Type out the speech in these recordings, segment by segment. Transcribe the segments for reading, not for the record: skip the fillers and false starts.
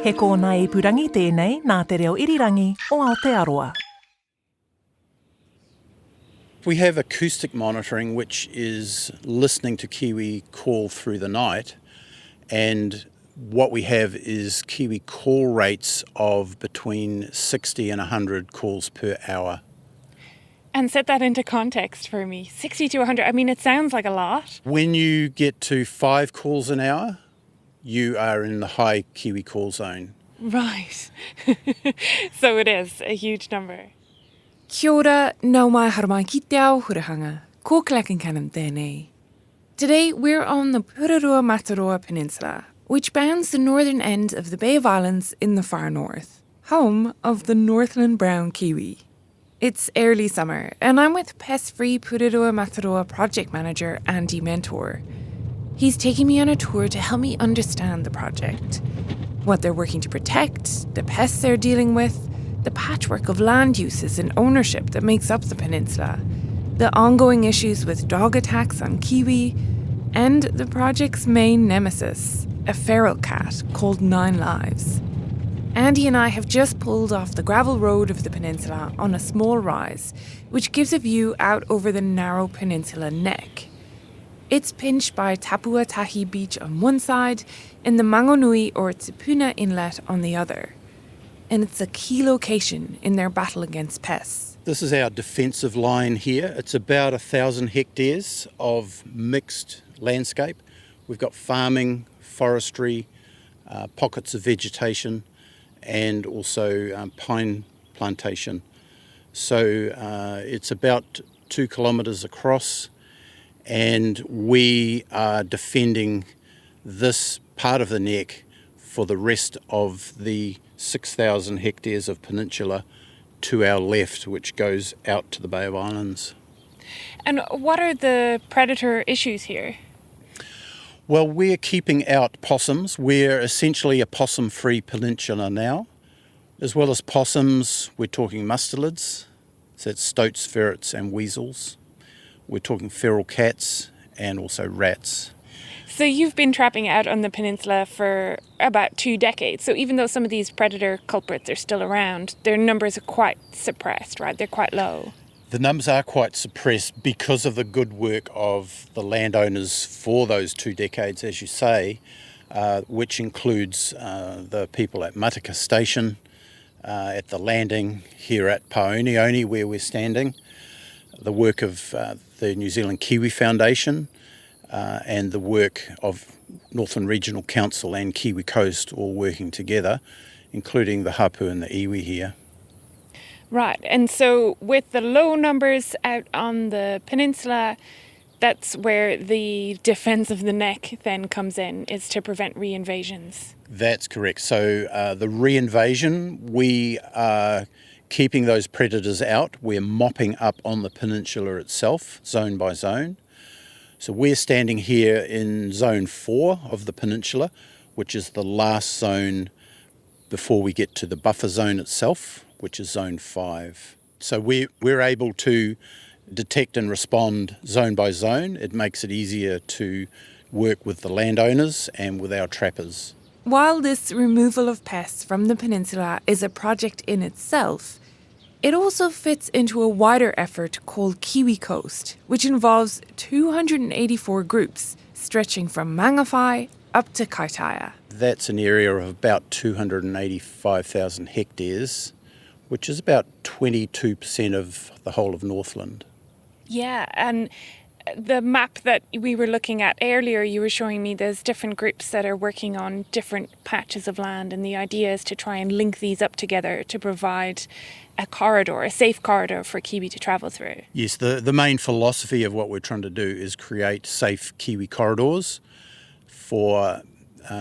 He kōna I purangi tēnei nā te reo irirangi o Aotearoa. We have acoustic monitoring, which is listening to kiwi call through the night, and what we have is kiwi call rates of between 60 and 100 calls per hour. And set that into context for me. 60 to 100, I mean, it sounds like a lot. When you get to 5 calls an hour, you are in the high kiwi call zone. Right. So it is a huge number. Kia ora, nau mai haramai ki te ao hurahanga. Ko Clackencannon tēnei. Today we're on the Purerua-Mataroa Peninsula, which bounds the northern end of the Bay of Islands in the far north, home of the Northland brown kiwi. It's early summer, and I'm with Pest Free Purerua-Mataroa project manager Andy Mentor. He's taking me on a tour to help me understand the project, what they're working to protect, the pests they're dealing with, the patchwork of land uses and ownership that makes up the peninsula, the ongoing issues with dog attacks on kiwi, and the project's main nemesis, a feral cat called 9 Lives. Andy and I have just pulled off the gravel road of the peninsula on a small rise, which gives a view out over the narrow peninsula neck. It's pinched by Tapuatahi Beach on one side and the Mangonui or Tipuna Inlet on the other. And it's a key location in their battle against pests. This is our defensive line here. It's about 1,000 hectares of mixed landscape. We've got farming, forestry, pockets of vegetation, and also pine plantation. So it's about 2 kilometres across, and we are defending this part of the neck for the rest of the 6,000 hectares of peninsula to our left, which goes out to the Bay of Islands. And what are the predator issues here? Well, we're keeping out possums. We're essentially a possum-free peninsula now. As well as possums, we're talking mustelids, so that's stoats, ferrets and weasels. We're talking feral cats and also rats. So you've been trapping out on the peninsula for about 2 decades. So even though some of these predator culprits are still around, their numbers are quite suppressed, right? They're quite low. The numbers are quite suppressed because of the good work of the landowners for those 2 decades, as you say, which includes the people at Mataka Station, at the landing here at Paonioni, where we're standing, the work of the New Zealand Kiwi Foundation, and the work of Northland Regional Council and Kiwi Coast all working together, including the hapu and the iwi here. Right, and so with the low numbers out on the peninsula, that's where the defence of the neck then comes in, is to prevent reinvasions. That's correct. So the reinvasion, we are keeping those predators out. We're mopping up on the peninsula itself, zone by zone. So we're standing here in zone 4 of the peninsula, which is the last zone before we get to the buffer zone itself, which is zone 5. So we're able to detect and respond zone by zone. It makes it easier to work with the landowners and with our trappers. While this removal of pests from the peninsula is a project in itself, it also fits into a wider effort called Kiwi Coast, which involves 284 groups stretching from Mangawhai up to Kaitaia. That's an area of about 285,000 hectares, which is about 22% of the whole of Northland. Yeah, and the map that we were looking at earlier, you were showing me there's different groups that are working on different patches of land, and the idea is to try and link these up together to provide a corridor, a safe corridor for kiwi to travel through. Yes, the main philosophy of what we're trying to do is create safe kiwi corridors for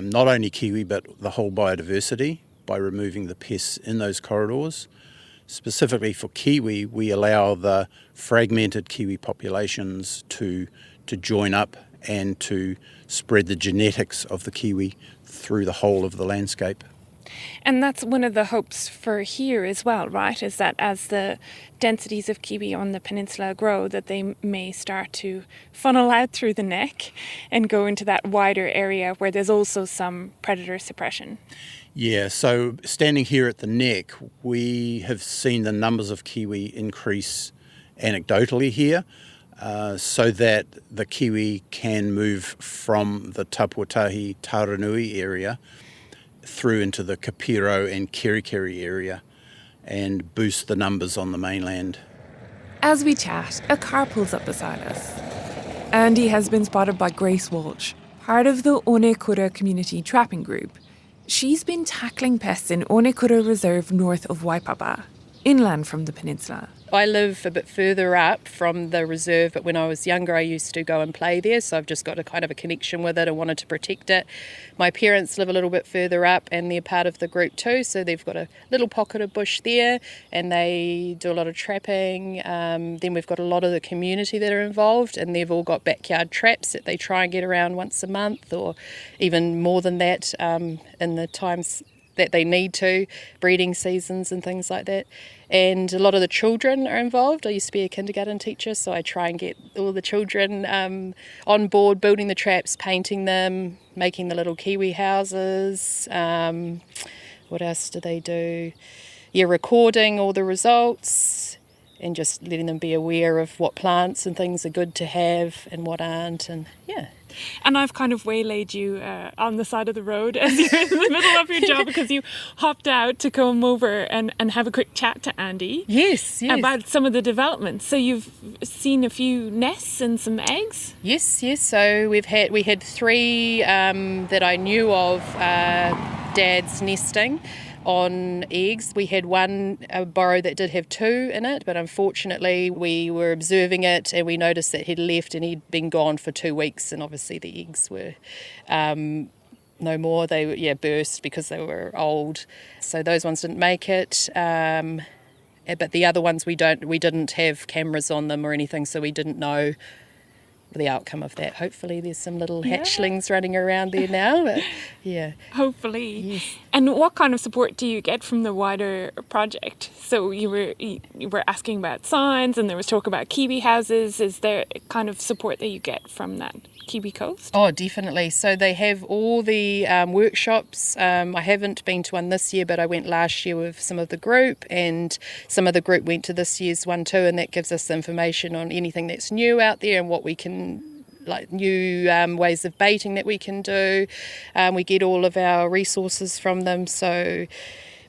not only kiwi but the whole biodiversity by removing the pests in those corridors. Specifically for kiwi, we allow the fragmented kiwi populations to join up and to spread the genetics of the kiwi through the whole of the landscape. And that's one of the hopes for here as well, right? Is that as the densities of kiwi on the peninsula grow, that they may start to funnel out through the neck and go into that wider area where there's also some predator suppression. Yeah, so standing here at the neck, we have seen the numbers of kiwi increase anecdotally here, so that the kiwi can move from the Tapuatahi Taranui area through into the Kapiro and Kerikeri area and boost the numbers on the mainland. As we chat, a car pulls up beside us. Andy has been spotted by Grace Walsh, part of the Onekura community trapping group. She's been tackling pests in Onekura Reserve north of Waipapa, inland from the peninsula. I live a bit further up from the reserve, but when I was younger I used to go and play there, so I've just got a kind of a connection with it and wanted to protect it. My parents live a little bit further up and they're part of the group too, so they've got a little pocket of bush there and they do a lot of trapping. Then we've got a lot of the community that are involved and they've all got backyard traps that they try and get around once a month or even more than that in the times that they need to, breeding seasons and things like that. And a lot of the children are involved. I used to be a kindergarten teacher, so I try and get all the children on board, building the traps, painting them, making the little kiwi houses. What else do they do? Yeah, recording all the results and just letting them be aware of what plants and things are good to have and what aren't, and yeah. And I've kind of waylaid you on the side of the road as you're in the middle of your job because you hopped out to come over and have a quick chat to Andy. Yes. About some of the developments. So you've seen a few nests and some eggs? Yes. So we had 3 that I knew of, dads nesting on eggs. We had one burrow that did have 2 in it, but unfortunately we were observing it and we noticed that he'd left and he'd been gone for 2 weeks, and obviously the eggs were no more. They were burst because they were old, so those ones didn't make it. But the other ones we didn't have cameras on them or anything, so we didn't know the outcome of that. Hopefully there's some little hatchlings running around there now, but yeah. Hopefully. Yes. And what kind of support do you get from the wider project? So you were asking about signs and there was talk about kiwi houses. Is there kind of support that you get from that Kiwi Coast? Oh, definitely. So they have all the workshops. I haven't been to one this year, but I went last year with some of the group, and some of the group went to this year's one too, and that gives us information on anything that's new out there and what we can, like new ways of baiting that we can do. We get all of our resources from them. So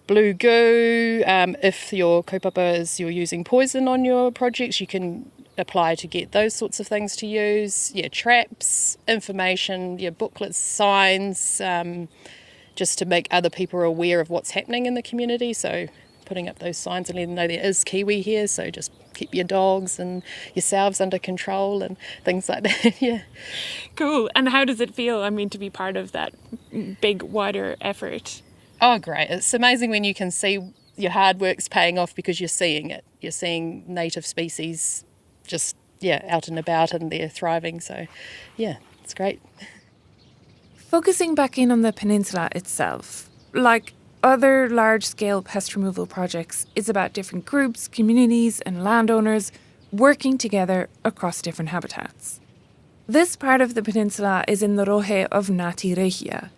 blue goo, if your kaupapa is you're using poison on your projects, you can apply to get those sorts of things to use. Traps, information, booklets, signs, just to make other people aware of what's happening in the community. So putting up those signs and letting them know there is kiwi here, so just keep your dogs and yourselves under control and things like that. Yeah. Cool. And how does it feel, to be part of that big, wider effort? Oh, great. It's amazing when you can see your hard work's paying off because you're seeing it. You're seeing native species just, out and about and they're thriving. So, it's great. Focusing back in on the peninsula itself, like other large-scale pest removal projects, it's about different groups, communities and landowners working together across different habitats. This part of the peninsula is in the rohe of Ngāti Rehia.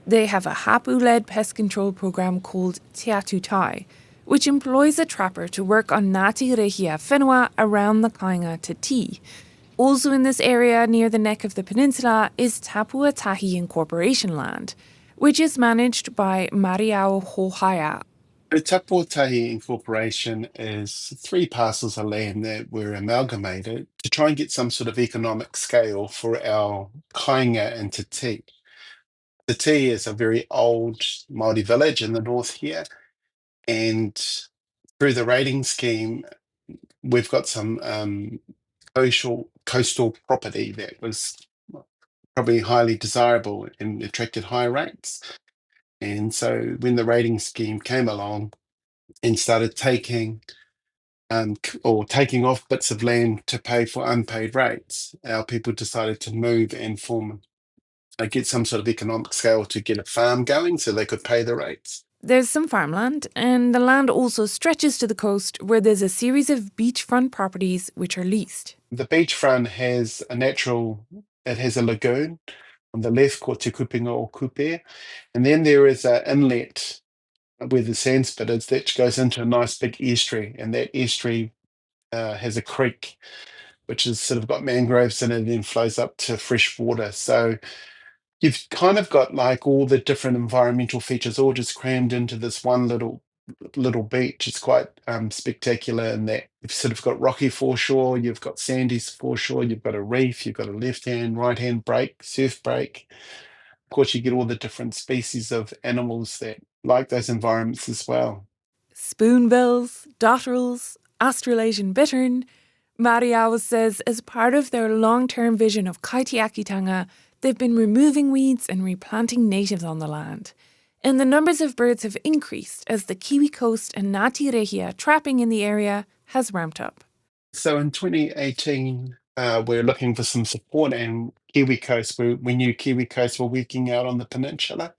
They have a hapu-led pest control program called Te Atu Tai, which employs a trapper to work on Ngāti Rehia whenua around the kāinga Te Tī. Also in this area near the neck of the peninsula is Tapuatahi Incorporation land, which is managed by Mariao Hohaia. The Tapuatahi Incorporation is 3 parcels of land that were amalgamated to try and get some sort of economic scale for our kāinga and Te Tī. Te Tī is a very old Māori village in the north here, and through the rating scheme, we've got some coastal property that was probably highly desirable and attracted high rates. And so when the rating scheme came along and started taking off bits of land to pay for unpaid rates, our people decided to move and get some sort of economic scale to get a farm going so they could pay the rates. There's some farmland, and the land also stretches to the coast where there's a series of beachfront properties which are leased. The beachfront has it has a lagoon on the left called Te Kupinga o Kupe, and then there is an inlet where the sandspit is that goes into a nice big estuary, and that estuary has a creek which has sort of got mangroves in it and then flows up to fresh water. So you've kind of got like all the different environmental features all just crammed into this one little beach. It's quite spectacular in that you've sort of got rocky foreshore, you've got sandy foreshore, you've got a reef, you've got a left hand, right hand break, surf break. Of course, you get all the different species of animals that like those environments as well. Spoonbills, dotterels, Australasian bittern. Mariawa says as part of their long-term vision of kaitiakitanga, they've been removing weeds and replanting natives on the land. And the numbers of birds have increased as the Kiwi coast and Ngāti Rehia trapping in the area has ramped up. So in 2018, we're looking for some support, and Kiwi Coast, we knew Kiwi Coast were working out on the peninsula.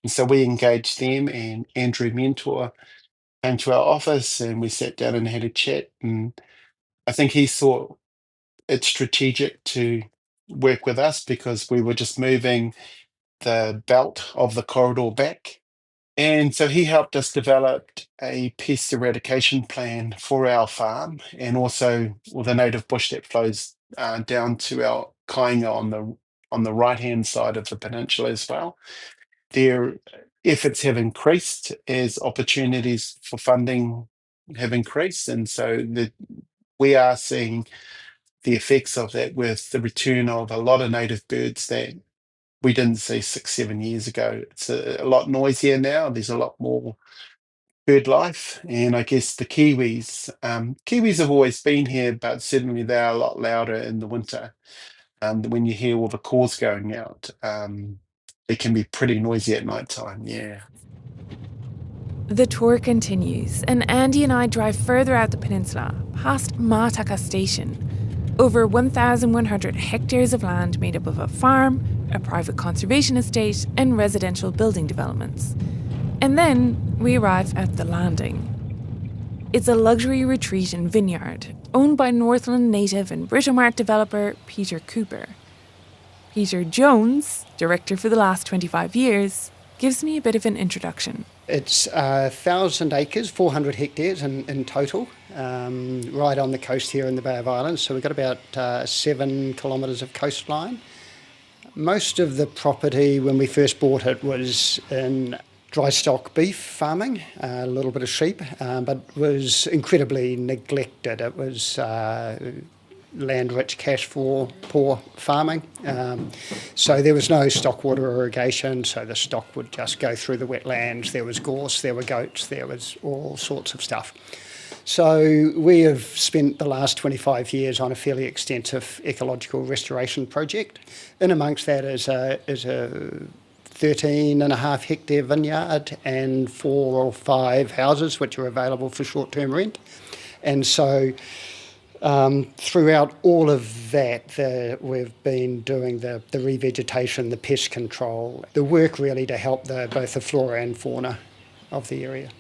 And so we engaged them, and Andrew Mentor came to our office and we sat down and had a chat. And I think he thought it's strategic to work with us because we were just moving the belt of the corridor back. And so he helped us develop a pest eradication plan for our farm, and also the native bush that flows down to our kainga on the right-hand side of the peninsula as well. Their efforts have increased as opportunities for funding have increased, and so we are seeing the effects of that with the return of a lot of native birds that we didn't see 6-7 years ago. It's a lot noisier now. There's a lot more bird life, and I guess the kiwis have always been here, but certainly they are a lot louder in the winter. When you hear all the calls going out, it can be pretty noisy at night time. Yeah. The tour continues, and Andy and I drive further out the peninsula, past Mātaka Station. Over 1,100 hectares of land made up of a farm, a private conservation estate, and residential building developments. And then we arrive at The Landing. It's a luxury retreat and vineyard owned by Northland native and Britomart developer Peter Cooper. Peter Jones, director for the last 25 years, gives me a bit of an introduction. It's 1,000 acres, 400 hectares in total, right on the coast here in the Bay of Islands. So we've got about 7 kilometres of coastline. Most of the property when we first bought it was in dry stock beef farming, a little bit of sheep, but was incredibly neglected. It was land-rich, cash-poor farming. So there was no stock water irrigation, so the stock would just go through the wetlands. There was gorse, there were goats, there was all sorts of stuff. So we have spent the last 25 years on a fairly extensive ecological restoration project. In amongst that is a 13.5 hectare vineyard and 4 or 5 houses which are available for short-term rent. And so throughout all of that, we've been doing the revegetation, the pest control, the work really to help both the flora and fauna of the area.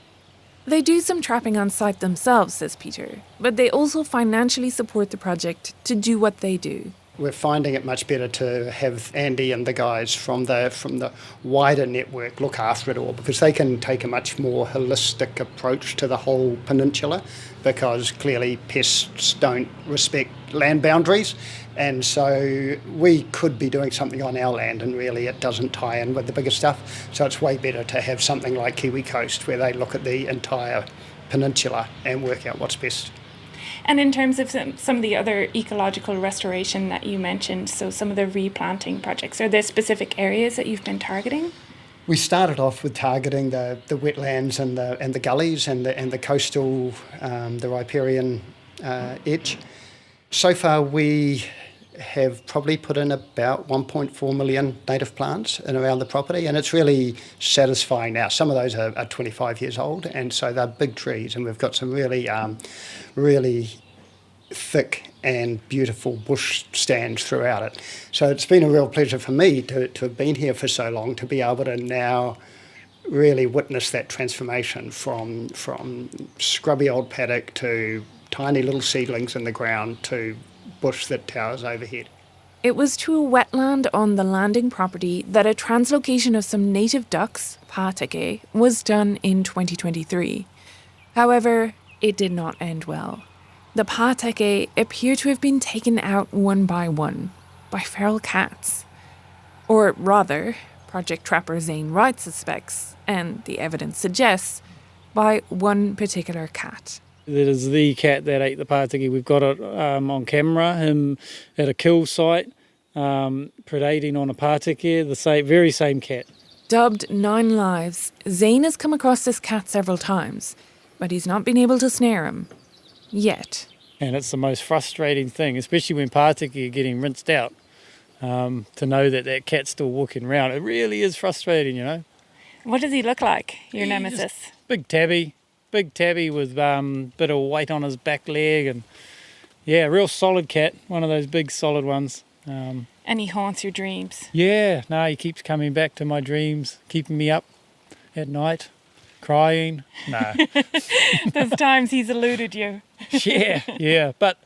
They do some trapping on site themselves, says Peter, but they also financially support the project to do what they do. We're finding it much better to have Andy and the guys from the wider network look after it all, because they can take a much more holistic approach to the whole peninsula, because clearly pests don't respect land boundaries, and so we could be doing something on our land and really it doesn't tie in with the bigger stuff. So it's way better to have something like Kiwi Coast where they look at the entire peninsula and work out what's best. And in terms of some of the other ecological restoration that you mentioned, so some of the replanting projects, are there specific areas that you've been targeting? We started off with targeting the wetlands and the gullies and the coastal, the riparian edge. So far we have probably put in about 1.4 million native plants in around the property, and it's really satisfying now. Some of those are 25 years old, and so they're big trees, and we've got some really thick and beautiful bush stands throughout it. So it's been a real pleasure for me to have been here for so long, to be able to now really witnessed that transformation from scrubby old paddock to tiny little seedlings in the ground to bush that towers overhead. It was to a wetland on the landing property that a translocation of some native ducks, pāteke, was done in 2023. However, it did not end well. The pāteke appear to have been taken out one by feral cats. Or rather, Project Trapper Zane Wright suspects, and the evidence suggests, by one particular cat. That is the cat that ate the pāteke. We've got it on camera, him at a kill site, predating on a pāteke, the very same cat. Dubbed 9 Lives, Zane has come across this cat several times, but he's not been able to snare him. Yet. And it's the most frustrating thing, especially when pāteke are getting rinsed out, to know that cat's still walking around. It really is frustrating, you know. What does he look like, your nemesis? Big tabby with bit of weight on his back leg, and yeah, real solid cat, one of those big solid ones. And he haunts your dreams. Yeah, no, he keeps coming back to my dreams, keeping me up at night, crying. No. Those times he's eluded you. yeah, but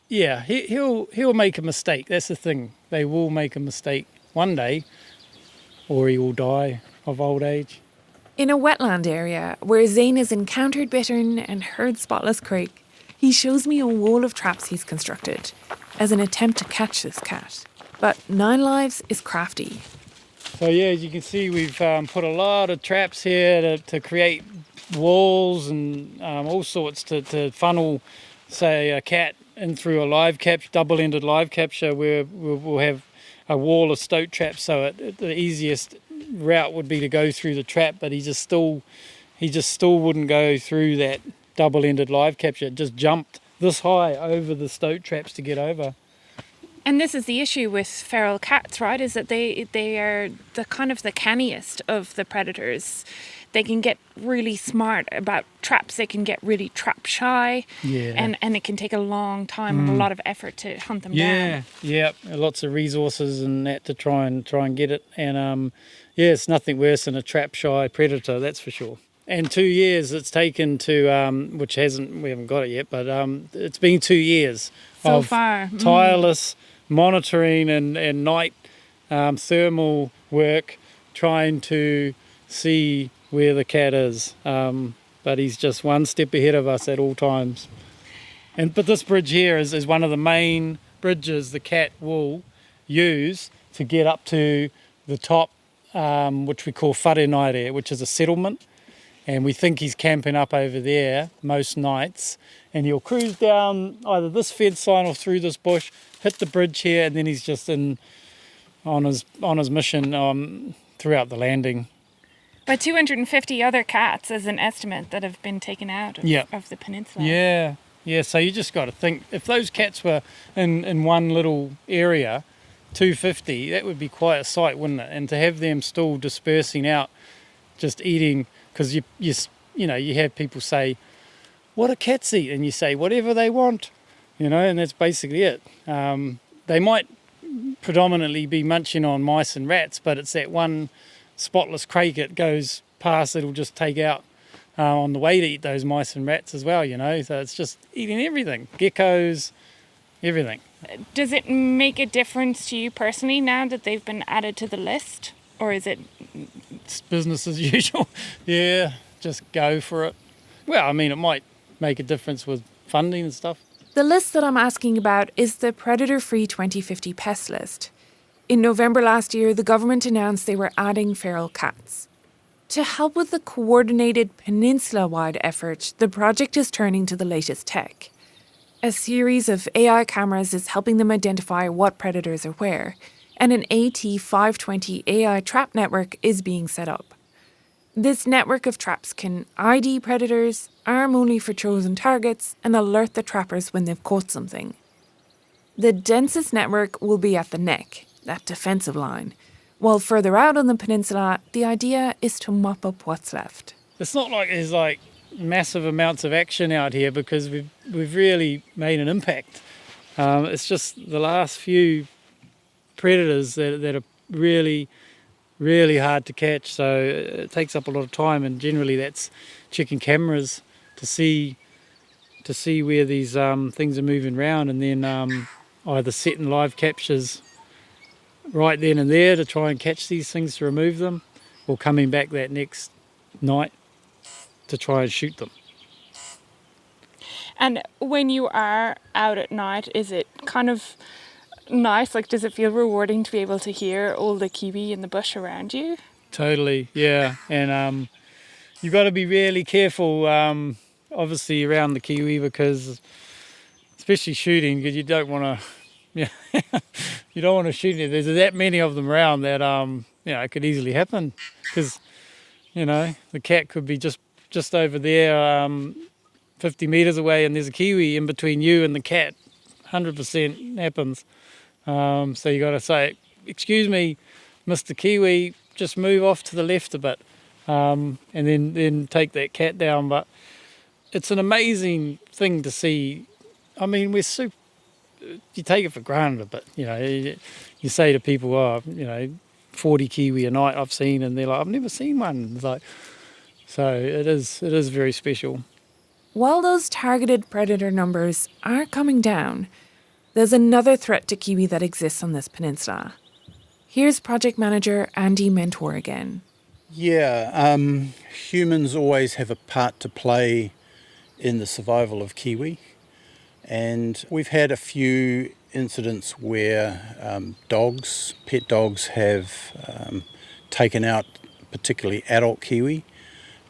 yeah, he'll make a mistake. That's the thing. They will make a mistake one day, or he will die of old age. In a wetland area where Zane has encountered bittern and heard Spotless Creek, he shows me a wall of traps he's constructed as an attempt to catch this cat. But 9 Lives is crafty. So yeah, as you can see, we've put a lot of traps here to create walls and all sorts to funnel, say, a cat in through a live capture, double-ended live capture, where we'll have a wall of stoat traps. So the easiest route would be to go through the trap, but he just still wouldn't go through that double-ended live capture. It just jumped this high over the stoat traps to get over. And this is the issue with feral cats, right? Is that they are the kind of the canniest of the predators. They can get really smart about traps. They can get really trap shy. Yeah. And it can take a long time and a lot of effort to hunt them down. Yeah. Lots of resources and that to try and get it. And it's nothing worse than a trap shy predator, that's for sure. And 2 years it's taken to, we haven't got it yet, but it's been 2 years so of far. Tireless monitoring and night thermal work, trying to see where the cat is. But he's just one step ahead of us at all times. But this bridge here is one of the main bridges the cat will use to get up to the top, which we call wharenaere, which is a settlement. And we think he's camping up over there most nights, and he'll cruise down either this fence sign or through this bush, hit the bridge here, and then he's just on his mission throughout the landing. But 250 other cats is an estimate that have been taken out of the peninsula. Yeah. So you just got to think, if those cats were in one little area, 250, that would be quite a sight, wouldn't it? And to have them still dispersing out, just eating. Because you have people say, what do cats eat? And you say, whatever they want, and that's basically it. They might predominantly be munching on mice and rats, but it's that one spotless crake it goes past it'll just take out on the way to eat those mice and rats as well, So it's just eating everything, geckos, everything. Does it make a difference to you personally now that they've been added to the list? Or is it... It's business as usual. Yeah, just go for it. Well, I mean, it might make a difference with funding and stuff. The list that I'm asking about is the Predator Free 2050 pest list. In November last year, the government announced they were adding feral cats. To help with the coordinated peninsula-wide effort, the project is turning to the latest tech. A series of AI cameras is helping them identify what predators are where, and an AT520 AI trap network is being set up. This network of traps can ID predators, arm only for chosen targets, and alert the trappers when they've caught something. The densest network will be at the neck, that defensive line, while further out on the peninsula, the idea is to mop up what's left. It's not like there's massive amounts of action out here because we've really made an impact. It's just the last few predators that are really really hard to catch, so it takes up a lot of time, and generally that's checking cameras to see where these things are moving around, and then either setting live captures right then and there to try and catch these things to remove them, or coming back that next night to try and shoot them. And when you are out at night, is it kind of nice? Like, does it feel rewarding to be able to hear all the kiwi in the bush around you? Totally, yeah. And you've got to be really careful, obviously, around the kiwi, because especially shooting, because you don't want to, you don't want to shoot it. There's that many of them around that, it could easily happen, because, the cat could be just over there, 50 metres away, and there's a kiwi in between you and the cat. 100% happens. So you got to say, excuse me, Mr. Kiwi, just move off to the left a bit, and then take that cat down. But it's an amazing thing to see. I mean, you take it for granted a bit, you say to people, 40 kiwi a night I've seen, and they're like, I've never seen one. It's like, so it is very special. While those targeted predator numbers are coming down, there's another threat to kiwi that exists on this peninsula. Here's project manager Andy Mentor again. Yeah, humans always have a part to play in the survival of kiwi, and we've had a few incidents where pet dogs have taken out particularly adult kiwi,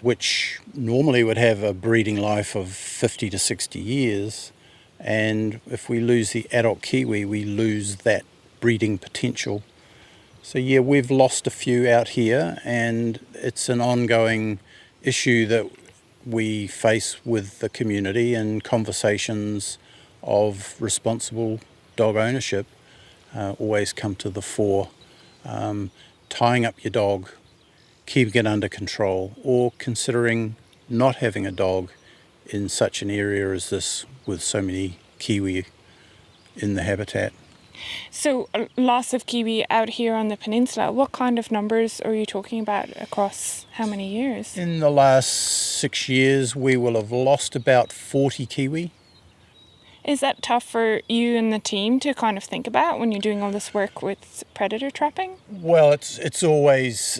which normally would have a breeding life of 50 to 60 years. And if we lose the adult kiwi, we lose that breeding potential. So yeah, we've lost a few out here, and it's an ongoing issue that we face with the community, and conversations of responsible dog ownership always come to the fore. Tying up your dog, keeping it under control, or considering not having a dog in such an area as this with so many kiwi in the habitat. So loss of kiwi out here on the peninsula, what kind of numbers are you talking about across how many years? In the last 6 years, we will have lost about 40 kiwi. Is that tough for you and the team to kind of think about when you're doing all this work with predator trapping? Well, it's always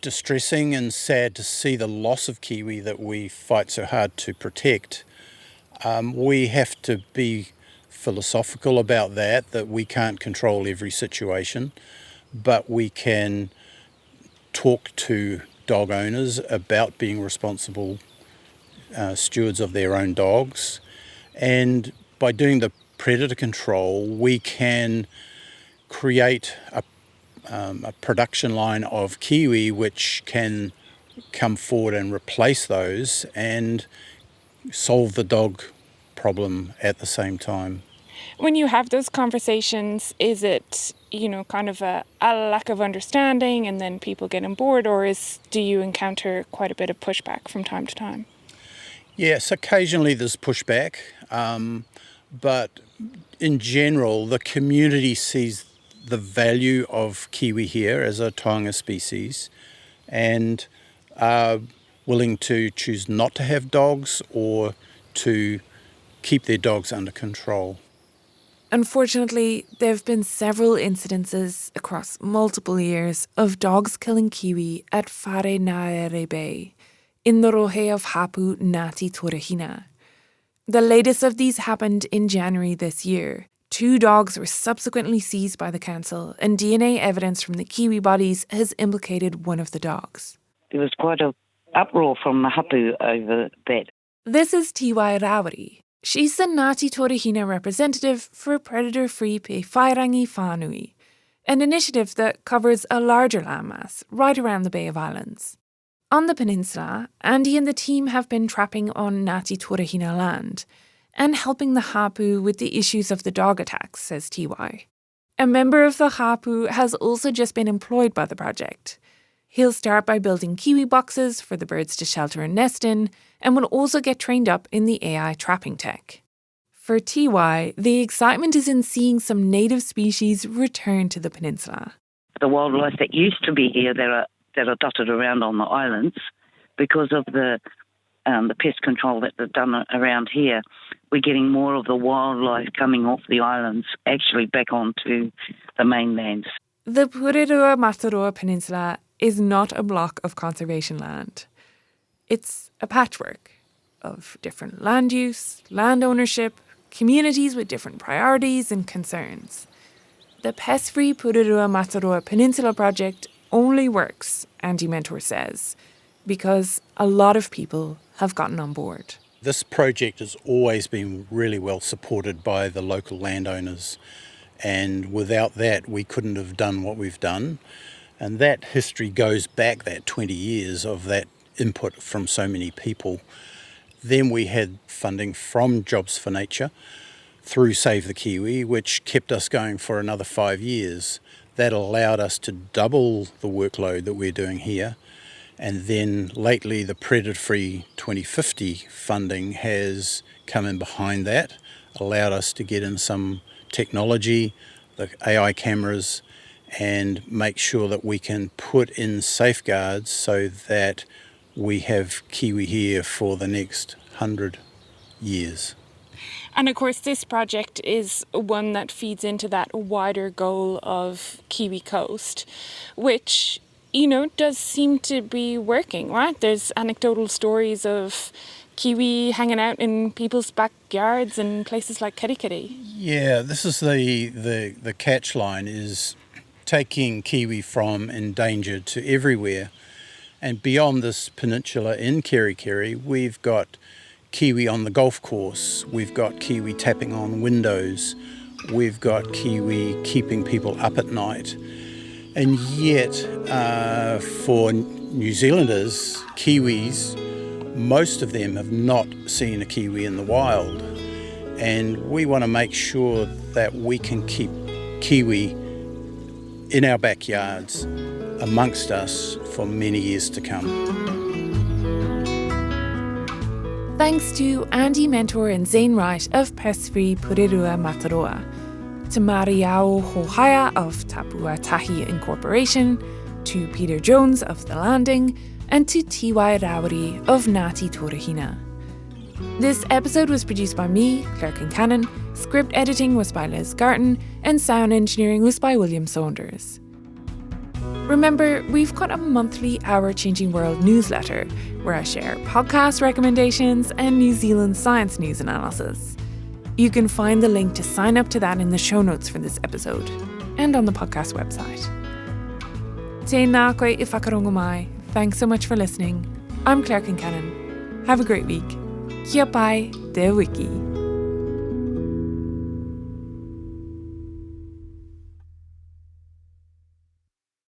distressing and sad to see the loss of kiwi that we fight so hard to protect. We have to be philosophical about that we can't control every situation, but we can talk to dog owners about being responsible stewards of their own dogs. And by doing the predator control, we can create a production line of kiwi which can come forward and replace those and solve the dog problem at the same time. When you have those conversations, is it, kind of a lack of understanding and then people get on board, or do you encounter quite a bit of pushback from time to time? Yes, occasionally there's pushback, but in general, the community sees the value of kiwi here as a taonga species and are willing to choose not to have dogs or to keep their dogs under control. Unfortunately, there have been several incidences across multiple years of dogs killing kiwi at Whare Naere Bay in the rohe of Hapu Ngāti Torehina. The latest of these happened in January this year. 2 dogs were subsequently seized by the council, and DNA evidence from the kiwi bodies has implicated one of the dogs. There was quite an uproar from the hapu over that. This is Tiwai Rawari. She's the Ngāti Torehina representative for Predator Free Purerua-Mataroa, an initiative that covers a larger landmass right around the Bay of Islands. On the peninsula, Andy and the team have been trapping on Ngāti Torehina land and helping the hapu with the issues of the dog attacks, says Tiwai. A member of the hapu has also just been employed by the project. He'll start by building kiwi boxes for the birds to shelter and nest in, and will also get trained up in the AI trapping tech. For Tiwai, the excitement is in seeing some native species return to the peninsula. the wildlife that used to be here that are dotted around on the islands, because of the pest control that they've done around here, we're getting more of the wildlife coming off the islands, actually back onto the mainland. The Purerua-Mataroa Peninsula is not a block of conservation land. It's a patchwork of different land use, land ownership, communities with different priorities and concerns. The Pest Free Purerua-Mataroa Peninsula project only works, Andy Mentor says, because a lot of people have gotten on board. This project has always been really well supported by the local landowners, and without that we couldn't have done what we've done. And that history goes back that 20 years of that input from so many people. Then we had funding from Jobs for Nature through Save the Kiwi, which kept us going for another 5 years. That allowed us to double the workload that we're doing here. And then lately the Pest Free 2050 funding has come in behind that, allowed us to get in some technology, the AI cameras, and make sure that we can put in safeguards so that we have kiwi here for the next 100 years. And of course, this project is one that feeds into that wider goal of Kiwi Coast, which, you know, does seem to be working, right? There's anecdotal stories of kiwi hanging out in people's backyards and places like Kirikiri. Yeah, this is the catch line, is taking kiwi from endangered to everywhere. And beyond this peninsula in Kirikiri, we've got kiwi on the golf course, we've got kiwi tapping on windows, we've got kiwi keeping people up at night. And yet, for New Zealanders, kiwis, most of them have not seen a kiwi in the wild. And we want to make sure that we can keep kiwi in our backyards amongst us for many years to come. Thanks to Andy Mentor and Zane Wright of Pest Free Purerua-Mataroa, to Mariao Hohaya of Tapua Tahi Incorporation, to Peter Jones of The Landing, and to T.Y. Rauri of Ngāti Torahina. This episode was produced by me, Claire Kincannon, script editing was by Liz Garton, and sound engineering was by William Saunders. Remember, we've got a monthly Our Changing World newsletter where I share podcast recommendations and New Zealand science news analysis. You can find the link to sign up to that in the show notes for this episode and on the podcast website. Tēnā koe I whakarongo mai. Thanks so much for listening. I'm Claire Kincannon. Have a great week. Kia pai te wiki.